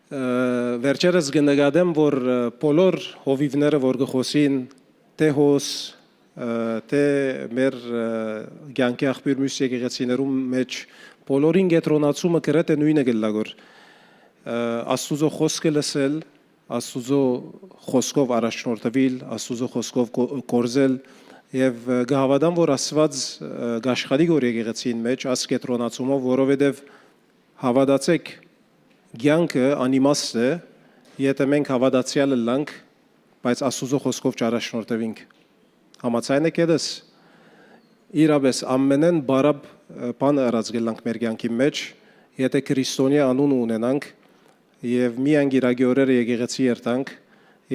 վերջերս կնկատեմ, որ բոլոր հովիվները, որ գխոսին թե հոս, թե մեր կյանքի աղբյուր մյուս եկեղեցիներում մեջ բոլորին կենտրոնացումը գրեթե նույնը գլա որ Աստուծո խոսքը լսել, Աստուծո խոսքով առաջնորդվել, Աստուծո խոսքով կորզել եւ գահավադան որ Աստված գաշխատի գոր եկեղեցին մեջ աս կենտրոնացումով, որովհետեւ հավատացեք կյանքը անիմաստ է, եթե մենք հավատացյալ ենք, բայց Աստուծո խոսքով չառաջնորդվենք։ Համաձայն եք դες իրապես ամենեն բարապ բանը արած գլանք մեր կյանքի մեջ, եթե քրիստոնյա անուն ունենանք եւ միայն գիրագի օրերը եկեղեցի երթանք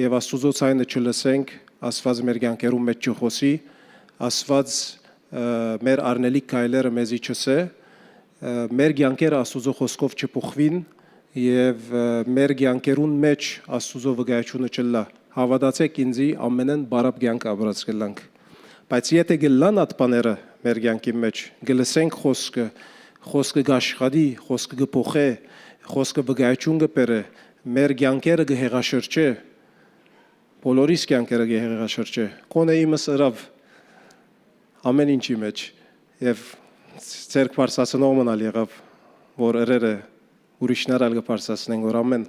եւ Աստուծո ցայնը չլսենք, Աստված մեր կյանքերում մեջ չխոսի, Աստված մեր արնելիք քայլերը մեզի չսե, մեր կյանքերը Աստուծո խոսքով չփոխվին եւ մեր կյանքերուն մեջ Աստուծո վկայությունը չլա։ Հավատացեք ինձի ամենեն բարապ կյանք ապրած գլանք։ Բայց եթե գլան այդ բաները մեր կյանքի մեջ, գլսենք խոսքը գաշխատի, խոսքը գփոխե, խոսքը վկայություն կբերե, մեր կյանքերը կհեղաշրջե, բոլորիս կյանքերը կհեղաշրջե։ Կոնե իմս ըրավ ամեն ինչի մեջ եւ ցերկ բարձրացնող մնալ եղավ, որ ըրերը ուրիշներ ալ կբարձրացնեն, որ ամեն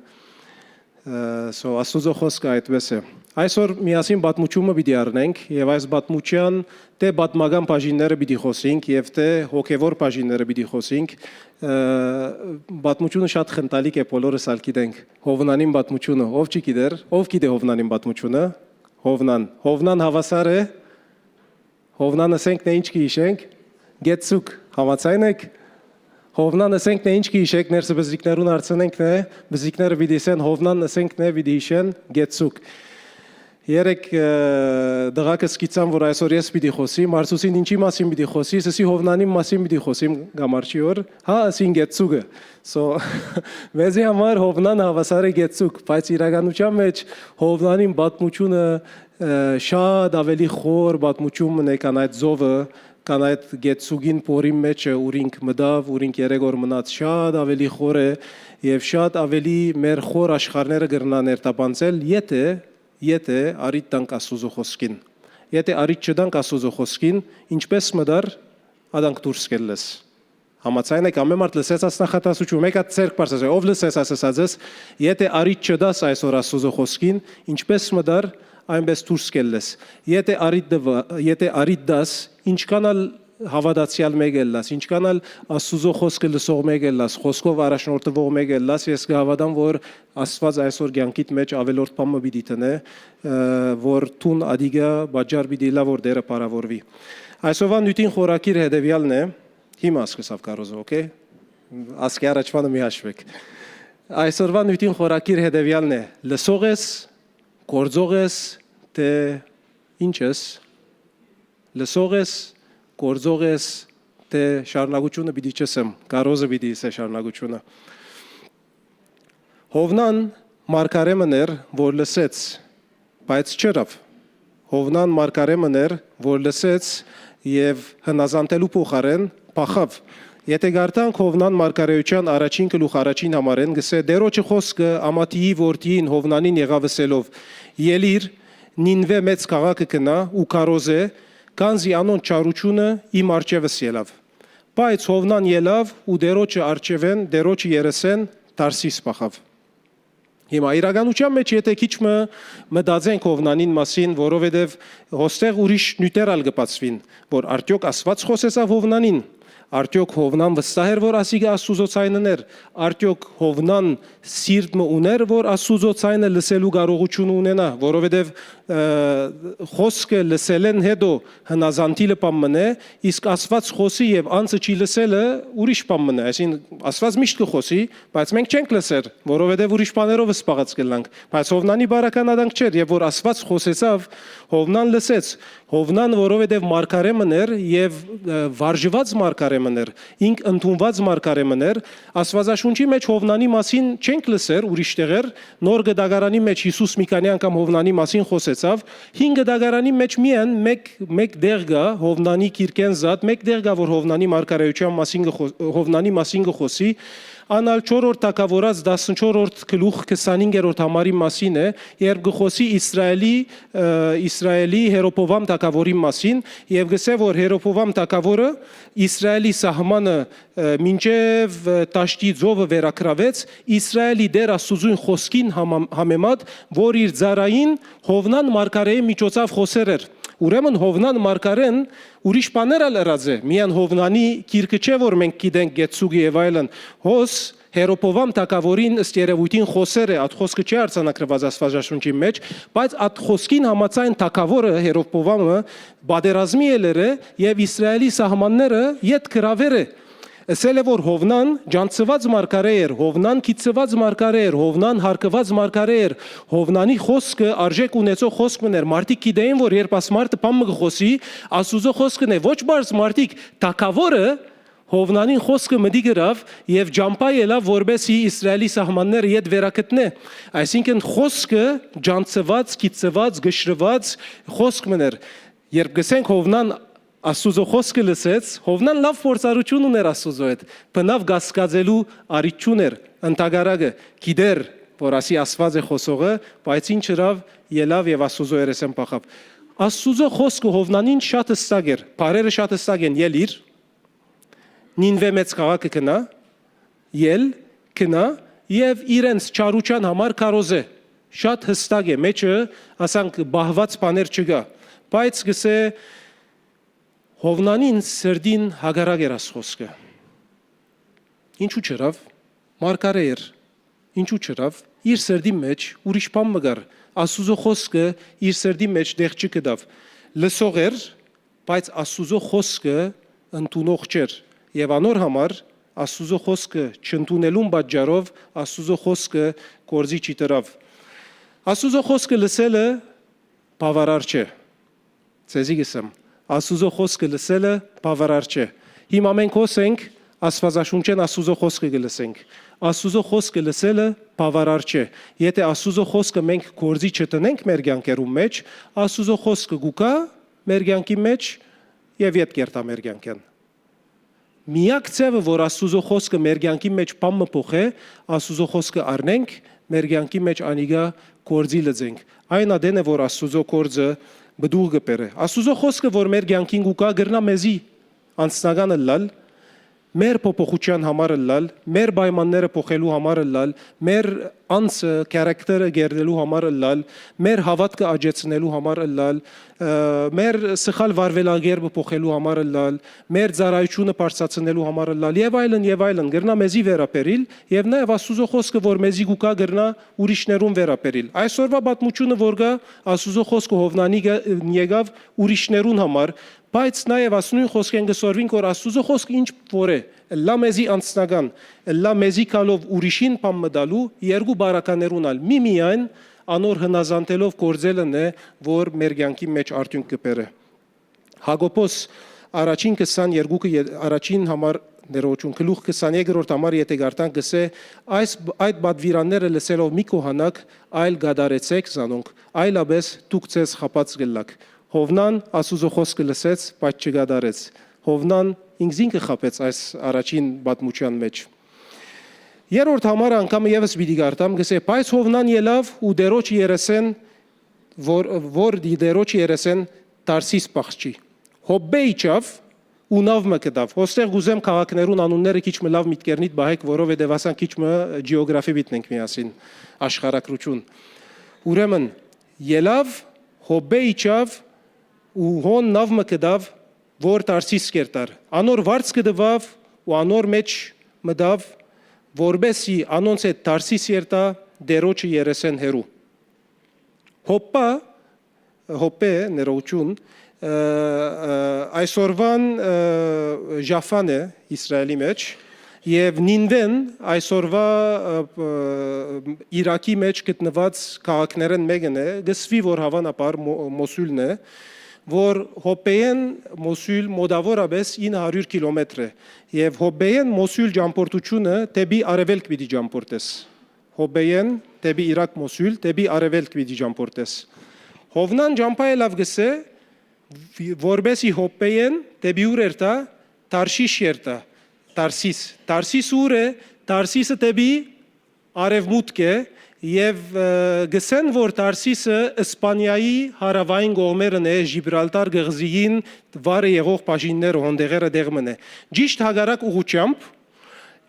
Աստուծո խոսքը այդպես է։ Այսօր միասին պատմությունը պիտի առնենք եւ այս պատմության թե պատմական բաժինները պիտի խոսենք եւ թե հոգեվոր բաժինները պիտի խոսենք։ Պատմությունը շատ խնդալիկ է, բոլորս ալ գիտենք։ Հովնանին պատմությունը, ով չի գիտեր, ով գիտե Հովնանին պատմությունը։ Հովնան հավասար է։ Հովնանը ասենք թե ինչ կհիշենք։ Գեցուկ, համաձայն եք։ Հովնան ասենք թե ինչ կհիշեք, ներսը բզիկներուն արցնենք թե բզիկները պիտի ասեն Հովնան ասենք թե պիտի հիշեն Գեցուկ։ Երեք դղակը սկիցան, որ այսօր ես պիտի խոսիմ, Մարսուսին ինչի մասին պիտի խոսի, սսի Հովնանի մասին պիտի խոսիմ գամարջի օր, հա ասին Գեցուկը։ Մեզի համար Հովնան հավասար է Գեցուկ, բայց իրականության մեջ Հովնանին պատմությունը շատ ավելի խոր պատմություն է կան այդ զովը, կան այդ Գեցուկին փորի մեջ ուրինք մդավ, ուրինք երեք օր մնաց շատ ավելի խոր է եւ շատ ավելի մեր խոր աշխարհները կգրնան ներտապանցել, եթե արիտ տանք Աստուծո խոսքին։ Եթե արիտ չտանք Աստուծո խոսքին, ինչպես մդար ադանք դուրս կելես։ Համաձայն եք ամեն մարդ լսեց այս նախատասություն, մեկ հատ ցերկ բարձրացրե, ով լսեց ասածս, եթե արիտ չդաս այսօր Աստուծո խոսքին, ինչպես մդար այնպես դուրս կելես։ Եթե արիտ դաս, ինչքան ալ հավատացյալ մեկ ելլաս, ինչքան ալ Աստուծո խոսքը լսող մեկ ելլաս, խոսքով առաջնորդվող մեկ ելլաս, ես կհավատամ, որ Աստված այսօր կյանքիդ մեջ ավելորդ բան պիտի տնե, որ տուն ադիգա բաժար պիտի լա, որ դերը պարավորվի։ Այսօրվա նյութին խորակիր հետևյալն է, հիմա սկսավ կարոզը, օքեյ։ Ասկի առաջվանը մի հաշվեք։ Այսօրվա նյութին խորակիր հետևյալն է, լսող ես, գործող ես, թե ինչ ես, լսող ես, գործող ես, թե շարունակությունը պիտի չսեմ, կարոզը պիտի իսե շարունակությունը։ Հովնան մարգարեմն էր, որ լսեց, բայց չրավ։ Հովնան մարգարեմն էր, որ լսեց եւ հնազանդելու փոխարեն փախավ։ Եթե գարտանք Հովնան մարգարեության առաջին գլուխ առաջին համարեն, գսե դերոջը խոսքը ամատիի որդին Հովնանին եղավսելով, ելիր Նինվե մեծ քաղաքը կնա ու կարոզե, Կանզի անոն չարությունը իմ արջևս ելավ։ Բայց Հովնան ելավ ու դերոջը արջևեն, դերոջը երեսեն Տարսիս փախավ։ Հիմա իրականության մեջ եթե քիչ մտածենք Հովնանին մասին, որովհետև հոստեղ ուրիշ նյութեր ալ կբացվին, որ արդյոք Աստված խոսեցավ Հովնանին, արդյոք Հովնան վստահ էր, որ ասիգա Աստուծո ցայնն էր, արդյոք Հովնան սիրտը ուներ, որ Աստուծո ցայնը լսելու կարողություն ունենա, որովհետև խոսքը լսելեն հետո հնազանդիլը բան մնե, իսկ Աստված խոսի եւ անձը չի լսելը ուրիշ բան մնե, այսինքն Աստված միշտ կխոսի, բայց մենք չենք լսեր, որովհետև ուրիշ բաներով սպաղած կլանք, բայց Հովնանի բարականաданք չէր, եւ որ Աստված խոսեցավ, Հովնան լսեց, Հովնան որովհետև մարգարեմն էր եւ վարժված մարգարեմն էր, ինք ընդունված մարգարեմն էր, Աստվածաշունչի մեջ Հովնանի մասին չենք լսեր ուրիշ տեղեր, նոր գդագարանի մեջ Հիսուս մի քանի անգամ Հովնանի մասին խոսեցավ, 5 գդագարանի մեջ միայն մեկ դեղ գա Հովնանի քիրքեն զատ, մեկ դեղ գա որ Հովնանի մարգարեության մասին Հովնանի մասին խոսի, անալ 4-րդ թագավորած 14-րդ գլուխ 25-րդ համարի մասին է, երբ գխոսի Իսրայելի Հերոպովամ թագավորի մասին եւ գսե որ Հերոպովամ թագավորը Իսրայելի սահմանը մինչև Տաշտի ծովը վերակրավեց Իսրայելի դեր Աստուծուն խոսքին համեմատ, որ իր ծառային Հովնան մարգարեի միջոցով խոսեր էր։ Ուրեմն Հովնան մարգարեն ուրիշ բաներ լրած է, միան Հովնանի գիրքը չէ, որ մենք գիտենք Գեցուգի եւ այլն։ Հոս Հերոպովամ թագավորին ըստ երևույթին խոսեր է, այդ խոսքը չի արձանագրված Աստվածաշունչի մեջ, բայց այդ խոսքին համաձայն թագավորը Հերոպովամը բادرազմի էր եւ Իսրայելի սահմանները յետ գրավեր է։ Ասել է որ Հովնան ջանցված մարգարե էր, Հովնան քիծված մարգարե էր, Հովնան հարկված մարգարե էր, Հովնանի խոսքը արժեք ունեցող խոսքն էր։ Մարդիկ գիտեին որ երբ ասմարտը բամը խոսի, Աստուծո խոսքն է, ոչ բարձ մարդիկ թագավորը Հովնանին խոսքը մդի գրավ եւ ջամփա ելավ որբեսի Իսրայելի սահմանները յետ վերակտնե։ Այսինքն խոսքը ջանցված, քիծված, գշրված խոսքն էր։ Երբ գսենք Հովնան Աստուծո խոսքը լսեց, Հովնան լավ փորձառություն ուներ Աստուծո հետ, բնավ գասկածելու արիչուն էր, ընտագարակը գիտեր, որ ասի Աստված է խոսողը, բայց ինչ հրավ ելավ եւ Աստուծո երեսեն փախավ։ Աստուծո խոսքը Հովնանին շատ հստակ էր, բարերը շատ հստակ են, ելիր, Նինվե մեծ քաղաքը կնա, ել կնա եւ իրենց չարուչան համար կարոզե, շատ հստակ է, մեջը ասանք բահված բաներ չկա, բայց գսե Հովնանին սրդին հագարակ էր ասխոսքը։ Ինչու չրավ, մարգարե էր, ինչու չրավ, իր սրդի մեջ ուրիշ բան մգար, Աստուծո խոսքը իր սրդի մեջ դեղ չկդավ, լսող էր, բայց Աստուծո խոսքը ընդունող չէր, եւ անոր համար Աստուծո խոսքը չընդունելուն պատճառով Աստուծո խոսքը գործի չի տրավ։ Աստուծո խոսքը լսելը բավարար չէ։ Ցեզի գսեմ Աստուծո խոսքը լսելը բավարար չէ։ Հիմա մենք խոսենք Աստվածաշունչեն Աստուծո խոսքը գլսենք։ Աստուծո խոսքը լսելը բավարար չէ։ Եթե Աստուծո խոսքը մենք գործի չտնենք մեր կյանքերում մեջ, Աստուծո խոսքը գուկա մեր կյանքի մեջ եւ յետ կերտա մեր կյանքեն։ Միակ ցավը որ Աստուծո խոսքը մեր կյանքի մեջ բամը փոխե, Աստուծո խոսքը առնենք, մեր կյանքի մեջ անիգա գործի լծենք։ Այն ադեն է որ Աստուծո գործը բդուղ գպերը։ Աստուծո խոսքը որ մեր կյանքին գուկա գրնա մեզի անցնական լալ, մեր փոփոխության համար լալ, մեր պայմանները փոխելու համար լալ, մեր անձը քարակտերը գերդելու համար լալ, մեր հավատքը աճեցնելու համար լալ, մեր սխալ վարվելագերբը փոխելու համար լալ, մեր ծառայությունը բարձրացնելու համար լալ եւ այլն գրնա մեզի վերապերիլ եւ նաեւ Աստուծո խոսքը որ մեզի գուկա գրնա ուրիշներուն վերապերիլ։ Այսօրվա պատմությունը որ գա Աստուծո խոսքը Հովնանի եկավ ուրիշներուն համար, բայց նաեւ ասնույն խոսքեն գսորվին որ Աստուծո խոսքը ինչ որ է, լա մեզի անցնական, լա մեզի կալով ուրիշին բամ մտալու երկու բարականերուն ալ միայն անոր հնազանդելով գործելն է, որ մեր կյանքի մեջ արդյունք կբերե։ Հակոբոս առաջին 22-ը առաջին համար ներողություն գլուխ 23-րդ համար եթե գարտանք գսե այդ բադվիրանները լսելով մի կողանակ այլ գադարեցեք զանոնք այլաբես դուք ցես խապած գլակ Հովնան Աստուծո խոսքը լսեց բայց չգադարեց Հովնան ինքնին խապեց այս առաջին պատմության մեջ Երրորդ համար անգամ եւս պիտի գարտամ գսե բայց Հովնան ելավ ու դերոջ երեսեն որ դերոջ երեսեն Տարսիս բախչի Հոբեիչավ ու նավ մկդավ ոստեղ գուզեմ քաղաքներուն անունները քիչ մը լավ միտքերնիտ բահեք որովհետեւ ասան քիչ մը գեոգրաֆի բիտնենք միասին աշխարհակրություն ուրեմն ելավ Հոբեիչավ ու հոն նավ մկդավ որ Տարսիս կերտար անոր վարձ կդվավ ու անոր մեջ մդավ որբեսի անոնց է Տարսիս երտա դերոջը երեսեն հերու հոպե ներողություն այսօրվան Ժաֆան է Իսրայելի մեջ եւ Նինվեն այսօրվա Իրաքի մեջ գտնված քաղաքներն մեկն է գսվի որ հավանաբար Մոսուլն է որ Հոպեեն Մոսուլ մոդավորապես 900 կիլոմետր է եւ Հոպեեն Մոսուլ ճամփորդությունը դեպի արևելք պիտի ճամփորդես Հոպեեն դեպի Իրաք Մոսուլ դեպի արևելք պիտի ճամփորդես Հովնան ճամփայելավ գսե որբեսի Հոպեեն դեպի ուր երտա Տարշիշ երտա Տարսիս ուր է Տարսիսը դեպի արևմուտք է եւ գսեն որ Տարսիսը Իսպանիայի հարավային կողմերն է Ժիբրալտար գղզիին վարը եղող բաժինները հոնդեղերը դեղմն է ճիշտ հագարակ ուղությամբ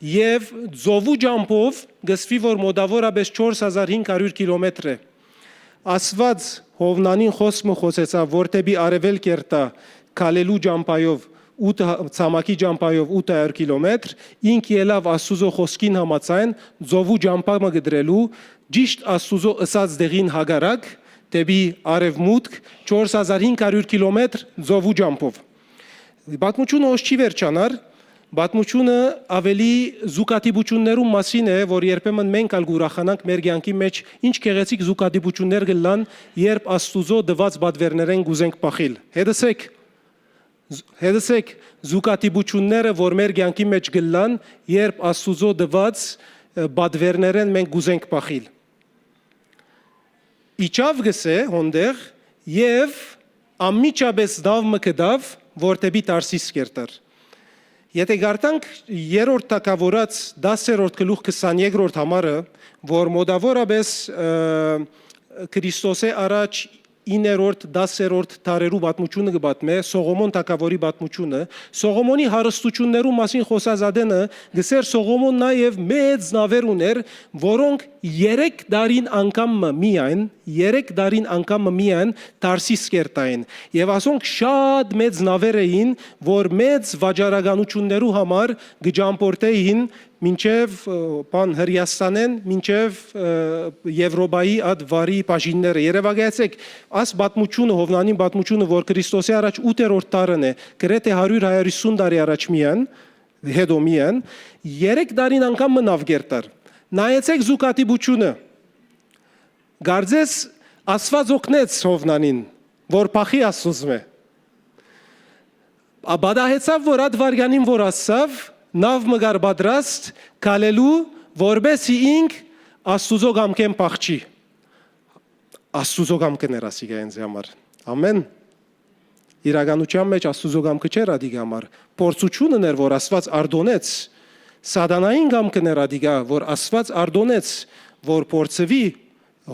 եւ ծովու ջամփով գսվի որ մոտավորապես 4500 կիլոմետր է ասված Հովնանին խոսքը խոսեցավ որ դեպի արևելք երտա քալելու ջամփայով 8 ցամաքի ջամփայով 800 կիլոմետր ինք ելավ Աստուծո խոսքին համաձայն ծովու ջամփամը գդրելու ճիշտ Աստուծո ըսած դեղին հագարակ դեպի արևմուտք 4500 կիլոմետր ծովու ջամփով Պատմությունը ո՞չ չի վերջանար Պատմությունը ավելի զուգադիպություններում մասին է, որ երբեմն մենք ալ գուրախանանք մեր կյանքի մեջ ինչ գեղեցիկ զուգադիպություններ կլան, երբ Աստուծո դված բադվերներեն գուզենք փախիլ։ Հետսեք զուգադիպությունները, որ մեր կյանքի մեջ կլան, երբ Աստուծո դված բադվերներեն մենք գուզենք փախիլ։ Իջավ գսե հոնդեղ եւ ամիջապես դավը կդավ, որ դեպի Տարսիս կերտար։ Եթե գարտանք երրորդ թագավորաց 10-րդ գլուխ 23-րդ համարը, որ մոտավորապես Քրիստոսի առաջ 9-րդ 10-րդ դարերու պատմությունը կպատմե Սողոմոն թագավորի պատմությունը Սողոմոնի հարստություններու մասին խոսազադենը գսեր Սողոմոն նաև մեծ նավեր ուներ որոնք 3 դարին անգամ միայն Տարսիս կերտային եւ ասոնք շատ մեծ նավեր էին որ մեծ վաճառականություններու համար գճամփորդեին մինչև բան Հրյաստանեն մինչև Եվրոպայի ադ վարի բաժինները երևակայեցեք աս պատմությունը Հովնանին պատմությունը որ Քրիստոսի առաջ 8-րդ տարին է գրեթե 100-150 տարի առաջ միան հետո միան 3 տարին անգամ մնավ գերտար նայեցեք զուգադիպությունը գարձես Աստված օգնեց Հովնանին որ փախի Աստուծո Աբադահեցավ որ ադ վարյանին որ ասավ Նավ մգար բադրաստ կալելու որբեսի ինք Աստուծո գամքեն փախչի Աստուծո գամքն էր ասիգա ինձ համար ամեն իրականության մեջ Աստուծո գամքը չէր ադիգա համար փորձությունն էր որ Աստված արդոնեց սատանային գամքն էր ադիգա որ Աստված արդոնեց որ փորձվի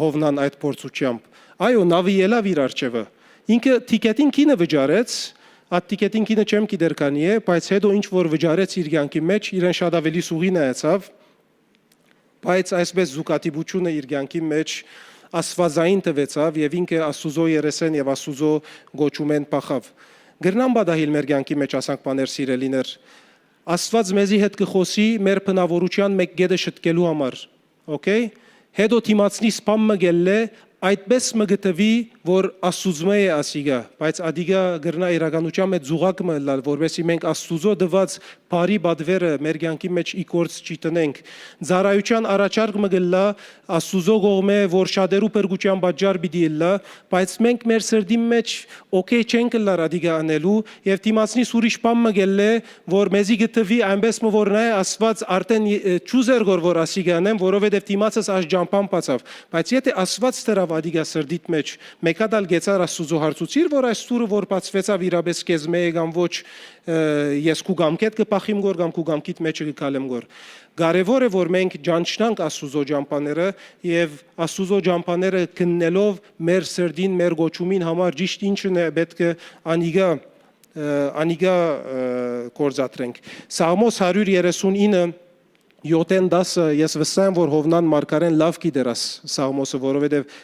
Հովնան այդ փորձությամբ այո նավի ելավ իր արջևը ինքը տիկետին կինը վճարեց Ատտիկետին կինը չեմ գիտեր քանի է, բայց հետո ինչ որ վճարեց իր կյանքի մեջ, իրեն շատ ավելի սուղի նայեցավ, բայց այսպես զուգադիպությունը իր կյանքի մեջ աստվածային տվեցավ եւ ինքը Աստուծո երեսեն եւ Աստուծո գոչումեն փախավ։ Գրնան բադահիլ մեր կյանքի մեջ ասանք բաներ սիրելիներ։ Աստված մեզի հետ կխոսի մեր բնավորության մեկ գեդը շտկելու համար, օքեյ։ Հետո թիմացնի սպամը գելլե այդպես մգտվի որ Աստուծո է ասիգա բայց ադիգա գրնա իրականության մեջ զուգակ մլալ որովհետեւ մենք Աստուծո դված բարի բադվերը մեր կյանքի մեջ իգործ չիտնենք ծառայության առաջարկ մգլա Աստուծո կողմէ որ շատերու պերգուճան բաժար պիտի լա բայց մենք մեր սրդի մեջ օքեյ չենք լար ադիգա անելու եւ դիմացնի ուրիշ բան մգելլե որ մեզի գտվի այնպես որ նա Աստված արդեն ճուզեր որ ասիգանեմ որովհետեւ դիմացս աշ ջամփան բացավ բայց եթե Աստված դրավ ադիգա սրդիտ մեջ մեկադալ գեցար Աստուծո հարցուցիր որ այս տուրը որ բացվեցավ իրապես կեզմե կամ ոչ ես քու գամքետ կփախիմ գոր կամ քու գամքիտ մեջ կգալեմ գոր կարևոր է որ մենք ջանչնանք Աստուծո ջամփաները եւ Աստուծո ջամփաները քննելով մեր սրդին մեր գոչումին համար ճիշտ ինչն է պետք է անիգա կորզատրենք Սաղմոս 139 7-ն 10 ես վստահ եմ որ Հովնան մարգարեն լավ գիտեր աս Սաղմոսը որովհետև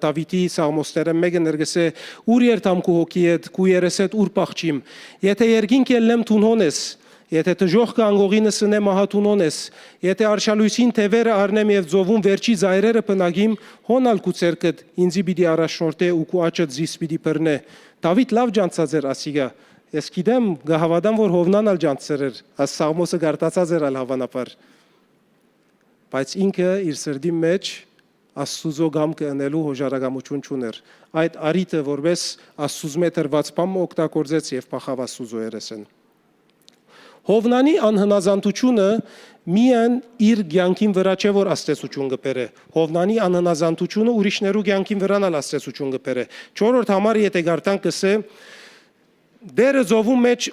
Դավիթի Սաղմոսները մեկը ներգսե ուր երթամ քու հոգի հետ քու երեսեդ ուր փախչիմ եթե երկինք ելնեմ թունհոնես եթե դժոխ կանգողինը սնեմ ահատունոնես եթե արշալույսին թևերը առնեմ եւ ծովում վերջի զայրերը բնագիմ հոնալ քու ցերկդ ինձի պիտի առաջնորդե ու քու աչը զիս պիտի բռնե Դավիթ լավ ջանցած էր ասիգա Ես գիտեմ, գահավադам, որ Հովնան ալ ջանցեր էր, աս Սաղմոսը գարտացած էր ալ հավանապար, բայց ինքը իր սրդի մեջ Աստուծո գամքը անելու հոժարագամություն չուներ, այդ արիտը որպես Աստուծո մետրված բամը օգտագործեց եւ փախավ Աստուծո երեսեն։ Հովնանի անհնազանդությունը միայն իր կյանքին վրա չէ որ աստեցություն կբերե, Հովնանի անհնազանդությունը ուրիշներու կյանքին վրան ալ աստեցություն կբերե։ 4-րդ համարը եթե գարտանք կսե Դերը ծովում մեջ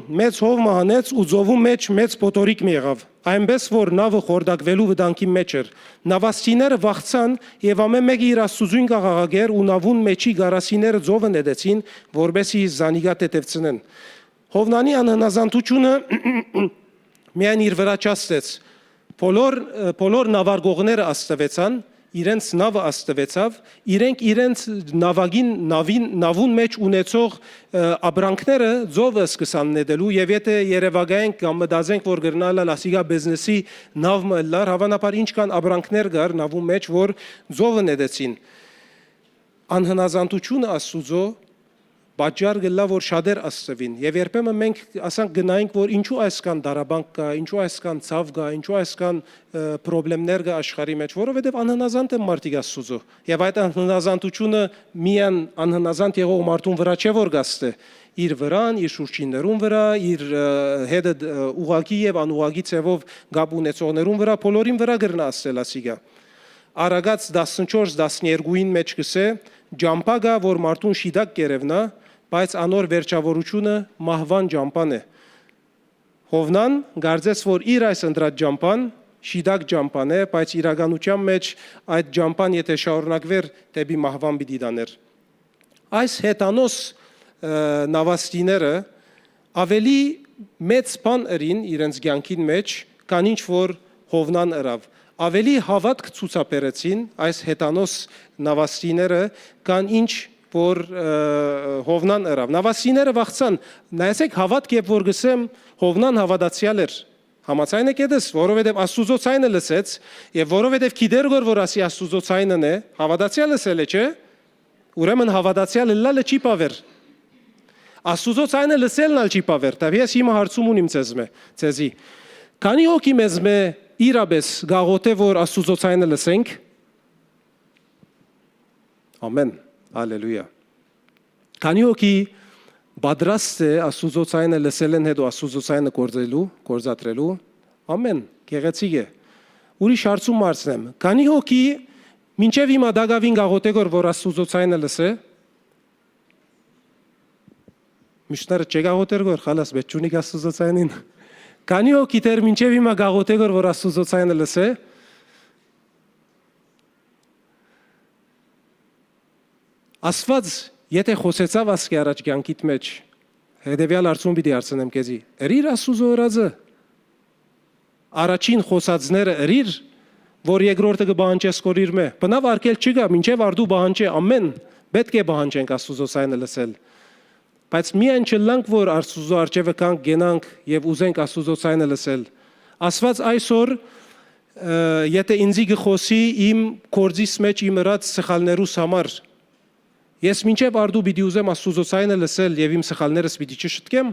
մեծ հով մահանեց ու ծովում մեջ մեծ փոթորիկ մի եղավ։ Այնպես որ նավը խորդակվելու վտանգի մեջ էր։ Նավաստիները վախցան եւ ամեն մեկը իր աստուծուն գաղաղագեր ու նավուն մեջի գարասիները ծովը նետեցին, որբեսի զանիգա տետևցնեն։ Հովնանի անհնազանդությունը միայն իր վրա չաստեց։ Բոլոր նավարգողները աստվեցան, իրենց նավը աստվեցավ, իրենց նավուն մեջ ունեցող ապրանքները ծովը սկսան նետելու եւ եթե երևակայենք կամ մտածենք որ գրնալա լասիգա բիզնեսի նավը լար հավանաբար ինչ կան ապրանքներ կար նավուն մեջ որ ծովը նետեցին անհնազանդությունը աստուծո Բաճար գլա որ շատեր աստվին եւ երբեմն մենք ասանք գնայինք որ ինչու այսքան դարաբանք կա, ինչու այսքան ցավ կա, ինչու այսքան խնդիրներ կա աշխարհի մեջ, որովհետեւ անհնազանդ է մարդիկ աստուծո։ Եվ այդ անհնազանդությունը միան անհնազանդ եղող մարդուն վրա չէ որ գաստե, իր վրան, իր շուրջիններուն վրա, իր հետ ուղակի եւ անուղակի ցևով գապ ունեցողներուն վրա, բոլորին վրա գրնա աստել ասիգա։ Արագած 14-12-ին մեջ կսե ջամպագա որ մարդուն շիդակ կերևնա բայց անոր վերջավորությունը մահվան ջամպան է։ Հովնան գարձեց որ իր այս ընտրած ջամպան շիդակ ջամպան է, բայց իրականության մեջ այդ ջամպան եթե շարունակվեր դեպի մահվան պիտի դաներ։ Այս հետանոս նավաստիները ավելի մեծ բան ըրին իրենց կյանքին մեջ, քան ինչ որ Հովնան ըրավ։ Ավելի հավատք ցուցաբերեցին այս հետանոս նավաստիները, քան ինչ որ Հովնան ըրավ։ Նավաստիները վախցան, նայեցեք հավատք եւ որ գսեմ Հովնան հավատացյալ էր։ Համաձայն եք դες, որովհետեւ Աստուծո ցայնը լսեց եւ որովհետեւ գիտեր որ ասի Աստուծո ցայնն է, հավատացյալ լսել է, չէ՞։ Ուրեմն հավատացյալը լալը չի պավեր։ Աստուծո ցայնը լսելն ալ չի պավեր։ Դա ես հիմա հարցում ունիմ ցեզի։ Քանի հոգի մեզ մե իրաբես գաղոթե որ Աստուծո ցայնը լսենք։ Ամեն։ Հալելույա։ Քանի հոգի բادرաստ է Աստուծո ցայնը լսելն հետո Աստուծո ցայնը կործատրելու։ Ամեն։ Գեղեցիկ է։ Ուրիշ հարցում մարցնեմ։ Քանի հոգի մինչև հիմա դակավին գաղոթե որ Աստուծո ցայնը լսե։ Միշտերը չգաղոթեր որ խալաս բեչունի Աստուծո ցայնին։ Քանի հոգի դեռ մինչև հիմա գաղոթե որ Աստուծո ցայնը լսե։ Աստված եթե խոսեցավ ասկի առաջ կյանքիդ մեջ հետեւյալ հարցում պիտի հարցնեմ քեզի ըրիր Աստուծո ըրածը առաջին խոսածները ըրիր որ երկրորդը կբանջես կորիր մե բնավ արկել չկա մինչև արդու բանջե ամեն պետք է բանջենք Աստուծո ցայնը լսել բայց միայն չլանք որ Աստուծո արջևը կանք գենանք եւ ուզենք Աստուծո ցայնը լսել Աստված այսօր եթե ինձի գխոսի իմ կորձիս մեջ իմ ըրած սխալներուս համար Ես մինչև արդու պիտի ուզեմ Աստուծո ցայնը լսել եւ իմ սխալներս պիտի չշտկեմ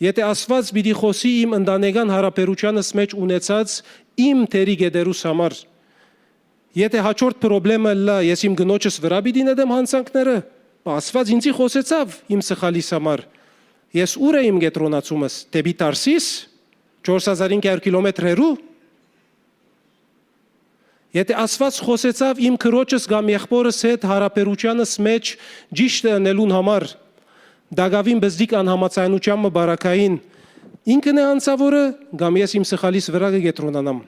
Եթե Աստված պիտի խոսի իմ ընտանեկան հարաբերությանս մեջ ունեցած իմ թերի գեդերուս համար Եթե հաջորդ խնդրեմը լա ես իմ գնոջս վրա պիտի նետեմ հանցանքները Աստված ինձի խոսեցավ իմ սխալիս համար Ես ուր եմ իմ գետրոնացումս դեպի Տարսիս 4500 կիլոմետր հեռու Եթե Աստված խոսեցավ իմ քրոջս կամ եղբորս հետ հարաբերությանս մեջ ճիշտ անելուն համար դակավին բզդիկ անհամաձայնությամբ բարակային ինքն է անցավորը կամ ես իմ սխալիս վրա կգետրոնանամ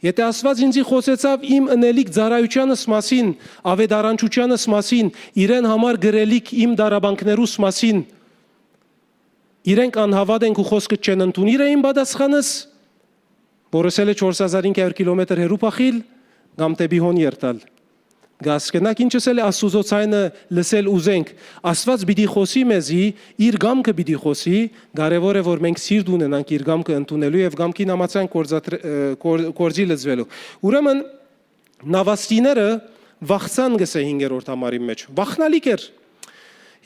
Եթե Աստված ինձի խոսեցավ իմ ընելիք ծառայությանս մասին ավետարանչությանս մասին իրեն համար գրելիք իմ դարաբանքներուս մասին իրենք անհավատ են ու խոսքը չեն ընդունիր իմ պատասխանս որսել է 4500 կիլոմետր հեռու փախիլ կամ տեպի հոն երտալ Գասկենակ ինչս էլ Աստուծո ցայնը լսել ուզենք Աստված պիտի խոսի մեզի իր գամքը պիտի խոսի կարևոր է որ մենք սիրտ ունենանք իր գամքը ընդունելու եւ գամքին համաձայն կորձի լծվելու Ուրեմն նավաստիները վախցան գսե 5-րդ համարի մեջ վախնալիք էր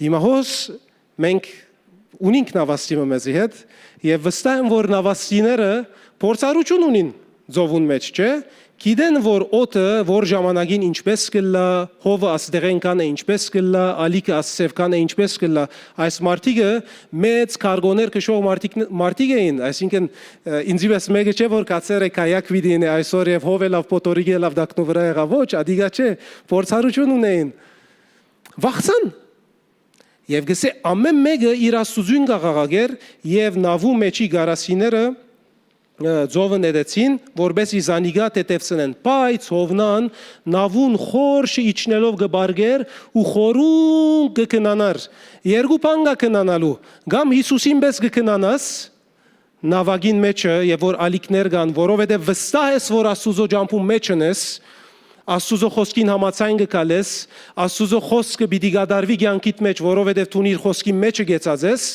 Հիմա հոս մենք ունենք նավաստիմը մեզի հետ եւ վստահ եմ որ նավաստիները փորձառություն ունին ծովուն մեջ չէ Գիտեն որ օդը որ ժամանակին ինչպես կլա հովը ասդեղեն կան է ինչպես կլա ալիքը ասսև կան է ինչպես կլա այս մարտիկը մեծ կարգոներ քշող մարտիկ էին այսինքն ինձի պես մեկը չէ որ կացեր է կայակ վիդին է այսօր եւ հովը լավ պոտորիկը լավ դակնու վրա եղավ ոչ ադիգա չէ փորձառություն ունեին վախցան Եվ գսե ամեն մեկը իր աստուծուն գաղաղագեր եւ նավու մեջի գարասիները ձովը ներեցին, որբեսի զանիգա տետևցնեն, բայց Հովնան նավուն խորշը իջնելով գբարգեր ու խորուն գկնանար, երկու բան կնանալու, գամ Հիսուսին պես գկնանաս, նավագին մեջը եւ որ ալիքներ կան, որովհետեւ վստահ ես, որ Աստուծո ջամփում մեջն ես, Աստուծո խոսքին համաձայն գկալես, Աստուծո խոսքը պիտի գադարվի կյանքիդ մեջ, որովհետեւ դու իր խոսքի մեջը գեցած ես,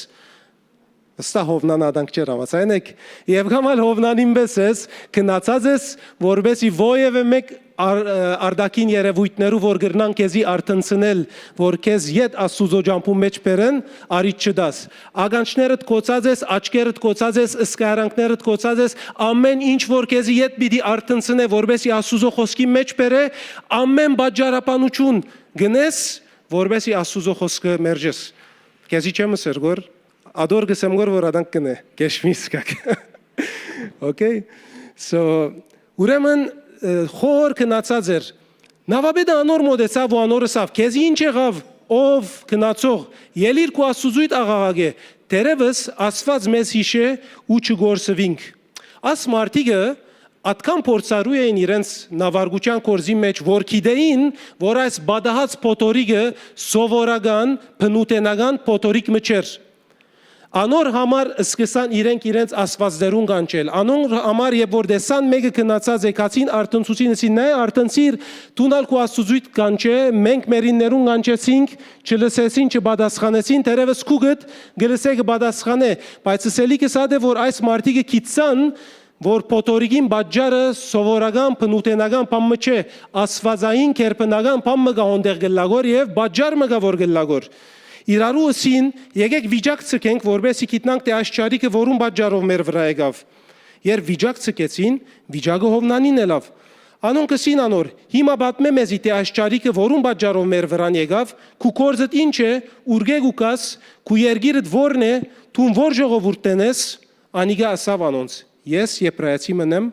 վստահ Հովնան ադանք չեր համաձայն եք, եւ գամալ Հովնանին պես ես, քնացած ես, որբեսի ովևէ մեկ արդակին երևույթներու որ գրնան քեզի արտնցնել, որ քեզ յետ Աստուծո ջամփու մեջ բերեն, արիդ չդաս։ Ագանչներդ կոծած ես, աչքերդ կոծած ես, ըսկարանքներդ կոծած ես, ամեն ինչ որ քեզի յետ պիտի արտնցնե, որբեսի Աստուծո խոսքի մեջ բերե, ամեն բաժարապանություն գնես, որբեսի Աստուծո խոսքը մերժես։ Քեզի չեմ սերգոր, ադոր գսեմ գոր որ ադանք կնե, կեշմիսկակ։ Okay? So, ուրեմն խոր կնացած էր, նավաբեդը անոր մոդեցավ ու անորը սավ, քեզի ինչ եղավ, ով կնացող, ելիր քու Աստուծույթ աղաղագե, դերևս Աստված մեզ հիշե ու չգործվինք։ Աս մարդիկը ատքան փորձարու էին իրենց նավարգության կորզի մեջ, որ գիտեին, որ այս բադահած փոթորիկը սովորական, բնութենական փոթորիկ մչեր։ Անոր համար սկսան իրենց աստվածներուն կանչել։ Անոր համար երբ որ դեսան մեկը քնացած եկացին արտնցուցին ասին նայ արտնցիր դունալ քո աստուծույթ կանչե մենք մերիններուն կանչեցինք չլսեցին չբադասխանեցին դերևս քուգդ գլսեգ բադասխանե բայց սելիկը սադե որ այս մարտիկը կիցան որ փոթորիկին բաժարը սովորական բնութենական բամը չէ աստվածային կերպնական բամը գա հոնդեղ գլագոր եւ բաժար մը գա որ գլագոր Իրարու ասին, եկեք վիճակ ցկենք, որբեսի գիտնանք թե աշխարհիկը որուն բաժարով մեր վրա եկավ։ Երբ վիճակ ցկեցին, վիճակը Հովնանին ելավ։ Անոնք ասին անոր, հիմա բատմե մեզի թե աշխարհիկը որուն բաժարով մեր վրան եկավ, քու կորզդ ինչ է, ուրգեգ ու կաս, քու երգիրդ որն է, դու որ ժողովուրդն ես, անիգա ասավ անոնց։ Ես եբրայացի մնեմ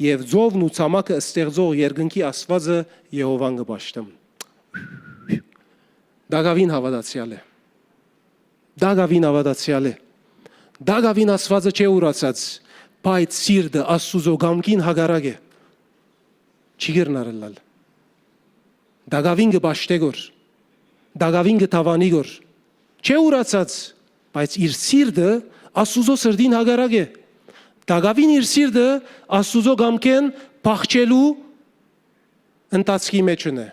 եւ ձովն ու ցամաքը ստեղծող երկնքի Աստվածը Եհովան կպաշտեմ։ Դագավին հավատացյալ է։ Դագավին հավատացյալ է։ Դագավին Աստվածը չէ ուրացած, բայց սիրտը Աստուծո գամքին հագարակ է։ Չի գերնարելալ։ Դագավին կպաշտե գոր։ Դագավին կթավանի գոր։ Չէ ուրացած, բայց իր սիրտը Աստուծո սրդին հագարակ է։ Դագավին իր սիրտը Աստուծո գամքեն փախչելու ընթացքի մեջն է։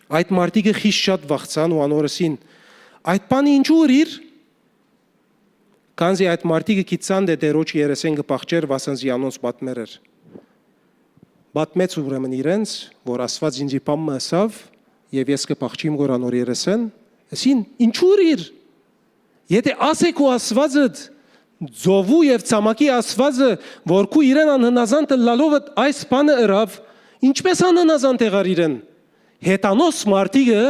Այդ մարդիկը խիստ շատ վախցան ու անորսին այդ բանը ինչու ըրիր Կանզի այդ մարդիկը գիտցան դե դերոջ երեսեն կպախչեր վասանզի անոնց պատմեր էր Պատմեց ուրեմն իրենց որ Աստված ինձի բամը ասավ եւ ես կպախչիմ որ անոր երեսեն ասին ինչու ըրիր Եթե ասեք ու Աստվածդ ձովու եւ ցամաքի Աստվածը որ քու իրեն անհնազանդ լալով այս բանը ըրավ ինչպես անհնազանդ եղար իրեն Հետանոս մարդիկը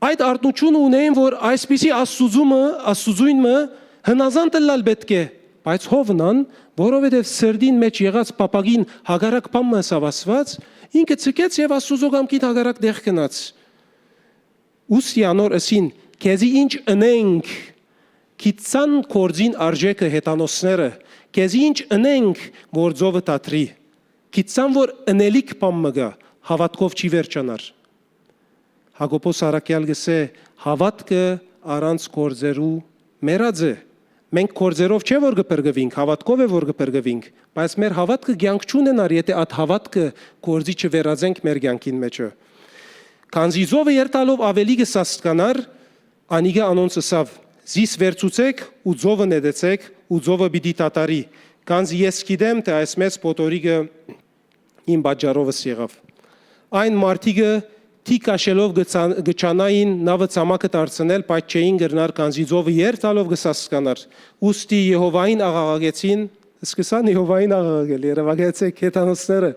այդ արտնությունը ունեին, որ այսպիսի աստուծույնը հնազանդ լալ պետք է, բայց Հովնան, որովհետև սրդին մեջ եղած պապագին հագարակ բամը սավասված, ինքը ցկեց եւ Աստուծո գամքին հագարակ դեղ գնաց։ Ուսի անոր ասին, քեզի ինչ ընենք, քիցան կորձին արժեքը հետանոսները, քեզի ինչ ընենք, որ ձովը տատրի։ Գիտցան, որ ընելիք բամը գա, հավատքով չի վերջանար։ Հակոբոս Արաքյալ գսե, հավատքը առանց կորձերու մերած է։ Մենք կորձերով չէ որ կպրգվինք, հավատքով է որ կպրգվինք, բայց մեր հավատքը կյանք չունենար, եթե այդ հավատքը կորձի չվերածենք մեր կյանքին մեջը։ Քանզի զովը երթալով ավելի կսաստկանար, անիգա անոնց ասավ, զիս վերցուցեք ու ձովը նետեցեք ու ձովը պիտի տատարի։ Քանզի ես գիտեմ, թե այս մեծ փոթորիկը իմ բաժարովս եղավ։ Այն մարդիկը թիկաշելով գճանային նավը ցամաքը դարձնել, բայց չէին գրնար կանզի ձովը երթալով գսասկանար։ Ուստի Եհովային աղաղագեցին, սկսան Եհովային աղաղագել, երևակայեցեք հետանոցները։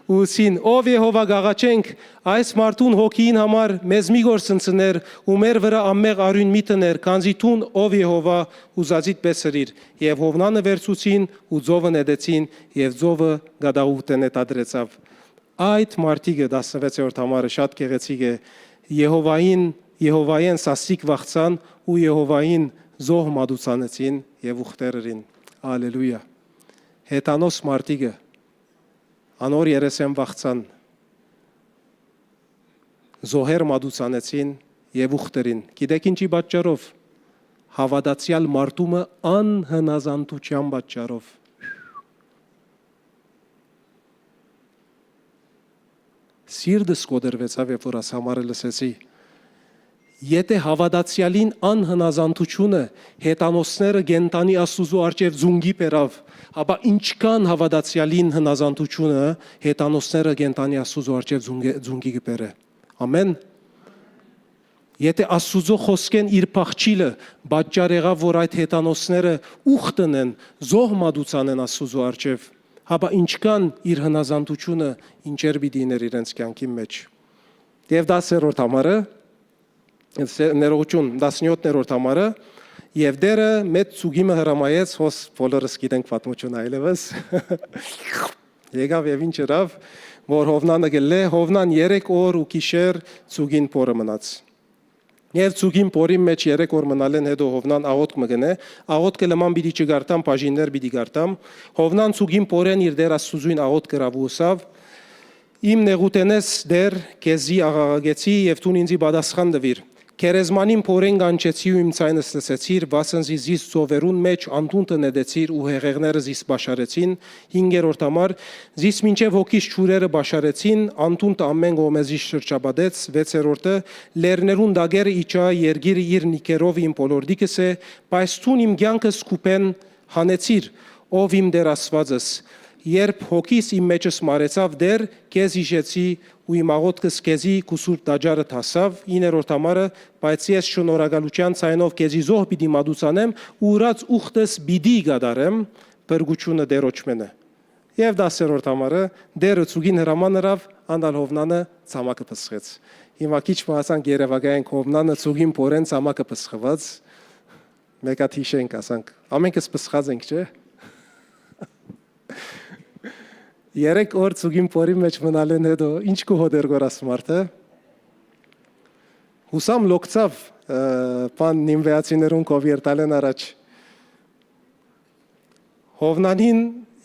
Ուսին ով Եհովա գաղաչենք այս մարդուն հոգին համար մեզ մի գործընծներ ու մեր վրա ամեղ արյուն մի տներ կանզի տուն ով Եհովա ուզածիդ բեսրիր եւ Հովնանը վերցուցին ու ձովը նետեցին եւ ձովը գադաղուտենե տադրեցավ Այդ մարդիկը 16-րդ համարը շատ գեղեցիկ է Եհովային սասիկ վախցան ու Եհովային զոհ մատուցանեցին եւ ուխտերին Ալելույա Հետանոս մարդիկը անոր երեսեն վախցան զոհեր մատուցանեցին եւ ուխտերին գիտեք ինչի պատճառով հավատացյալ մարդումը անհնազանդության պատճառով Սիրտս կոդրվեցավ երբ որ ասամարը լսեցի Եթե հավատացյալին անհնազանդությունը հետանոսները գենտանի Աստուծո արչև զունգի բերավ, ապա ինչքան հավատացյալին հնազանդությունը հետանոսները գենտանի Աստուծո արչև զունգի կբերե։ Ամեն։ Եթե Աստուծո խոսքեն իր փախչիլը պատճառ եղավ, որ այդ հետանոսները ուխտն են, զոհ մատուցանեն Աստուծո արչև, ապա ինչքան իր հնազանդությունը ինչեր պիտի իներ իրենց կյանքի մեջ։ Եվ 10-րդ համարը ներողություն 17-րդ համարը եւ դերը մեծ ցուգիմը հրամայեց հոս բոլորս գիտենք պատմություն այլևս եկավ եւ ինչ երավ որ Հովնանը գլե Հովնան 3 օր ու գիշեր ցուգին փորը մնաց եւ ցուգին փորի մեջ 3 օր մնալեն հետո Հովնան աղոթք մգնե աղոթքը լման պիտի չգարտամ բաժիններ պիտի գարտամ Հովնան ցուգին փորեն իր դեր Աստուծույն աղոթք գրավուսավ իմ նեղուտենես դեր քեզի աղաղագեցի եւ տուն ինձի պատասխան տվիր Քերեզմանին փորեն գանչեցի ու իմ ցայնս լսեցիր, վասնզի զիս ծովերուն մեջ անտունտը նետեցիր ու հեղեղները զիս բաշարեցին, 5-րդ համար, զիս մինչև հոգիս ճուրերը բաշարեցին, անտունտը ամեն գոմեզիս շրջապատեց, 6-րդը, լերներուն դագերը իջա, երգիրը իր նիկերով իմ բոլորդիկս է, բայց տուն իմ կյանքս կուպեն հանեցիր, ով իմ դեր Աստվածս, երբ հոգիս իմ մեջս մարեցավ դեր, քեզ իջեցի ու իմ աղոթքս քեզի կուսուր տաճարը հասավ 9-րդ համարը բայց ես շնորհակալության ցայնով քեզի զոհ պիտի մատուցանեմ ու ուրած ուխտս պիտի գադարեմ բրգությունը դերոճմենը եւ 10-րդ համարը դերը ցուգին հրամանրավ անդալ Հովնանը ցամաքը փսխեց հիմա քիչ մասանք Երևանային Հովնանը ցուգին փորեն ցամաքը փսխված մեկա թիշենք ասանք ամենքս փսխած ենք չէ 3 օր ցուգին փորի մեջ մնալեն հետո ինչ կհոդեր գորաս մարդը հուսամ լոկցավ պան նիմվեացիներուն կովերտալեն առաջ Հովնանին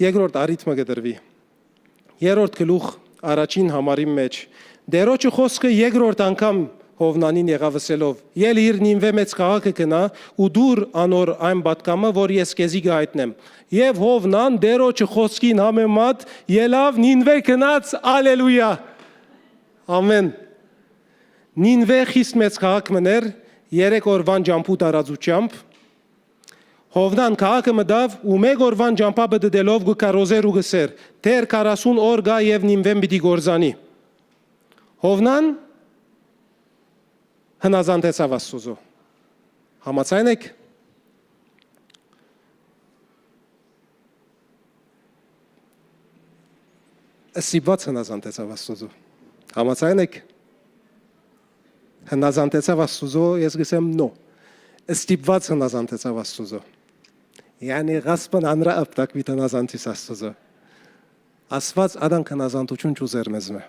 երկրորդ արիթմը գդրվի երրորդ գլուխ առաջին համարի մեջ դերոջը խոսքը երկրորդ անգամ Հովնանին եղավսելով ել իր նինվե մեծ քաղաքը կնա ու դուր անոր այն պատկամը որ ես քեզի գայտնեմ եւ Հովնան դերոջը խոսքին համեմատ ելավ նինվե կնաց ալելույա ամեն նինվե խիստ մեծ քաղաք մներ 3 օրվան ջամփու տարածությամբ Հովնան քաղաքը մտավ ու 1 օրվան ջամփաբը դելով գկարոզեր ու գսեր դեր 40 օր գա եւ նինվեն պիտի գործանի Հովնան հնազանդեցավ Աստուծո համաձայն եք Սիբաց հնազանդեցավ Աստուծո համաձայն եք հնազանդեցավ Աստուծո ես գսեմ նո ստիպված հնազանդեցավ Աստուծո yani ղասպն անրա ապտակ վիտ հնազանդից Աստուծո Աստված ադանք հնազանդություն չուզեր մեզ մե